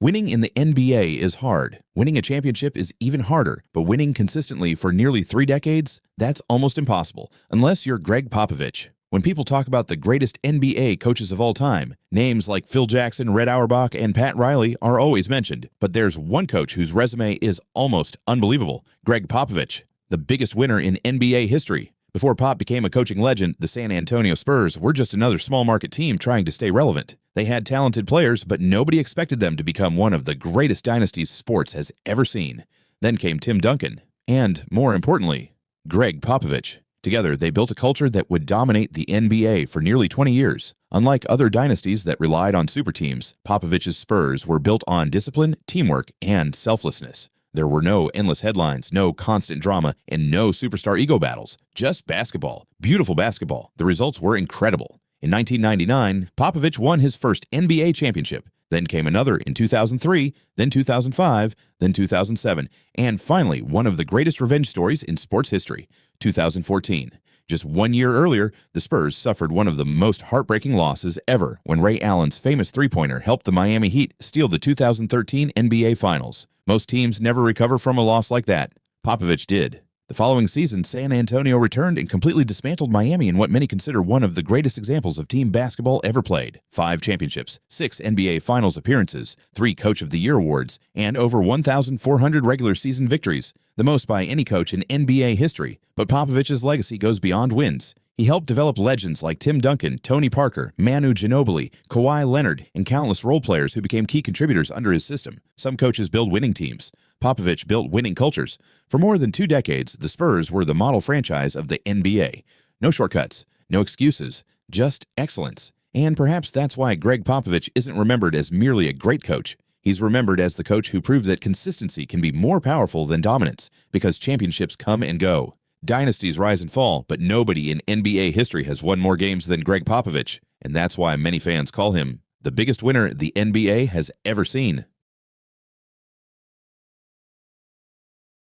Winning in the NBA is hard. Winning a championship is even harder, but winning consistently for nearly 3 decades, that's almost impossible, unless you're Greg Popovich. When people talk about the greatest NBA coaches of all time, names like Phil Jackson, Red Auerbach, and Pat Riley are always mentioned. But there's one coach whose resume is almost unbelievable: Greg Popovich, the biggest winner in NBA history. Before Pop became a coaching legend, the San Antonio Spurs were just another small market team trying to stay relevant. They had talented players, but nobody expected them to become one of the greatest dynasties sports has ever seen. Then came Tim Duncan, and, more importantly, Greg Popovich. Together, they built a culture that would dominate the NBA for nearly 20 years. Unlike other dynasties that relied on super teams, Popovich's Spurs were built on discipline, teamwork, and selflessness. There were no endless headlines, no constant drama, and no superstar ego battles. Just basketball. Beautiful basketball. The results were incredible. In 1999, Popovich won his first NBA championship. Then came another in 2003, then 2005, then 2007, and finally, one of the greatest revenge stories in sports history, 2014. Just 1 year earlier, the Spurs suffered one of the most heartbreaking losses ever when Ray Allen's famous three-pointer helped the Miami Heat steal the 2013 NBA Finals. Most teams never recover from a loss like that. Popovich did. The following season, San Antonio returned and completely dismantled Miami in what many consider one of the greatest examples of team basketball ever played. 5 championships, 6 NBA Finals appearances, 3 Coach of the Year awards, and over 1,400 regular season victories, the most by any coach in NBA history. But Popovich's legacy goes beyond wins. He helped develop legends like Tim Duncan, Tony Parker, Manu Ginobili, Kawhi Leonard, and countless role players who became key contributors under his system. Some coaches build winning teams. Popovich built winning cultures. For more than 2 decades, the Spurs were the model franchise of the NBA. No shortcuts, no excuses, just excellence. And perhaps that's why Greg Popovich isn't remembered as merely a great coach. He's remembered as the coach who proved that consistency can be more powerful than dominance, because championships come and go. Dynasties rise and fall, but nobody in NBA history has won more games than Greg Popovich, and that's why many fans call him the biggest winner the NBA has ever seen.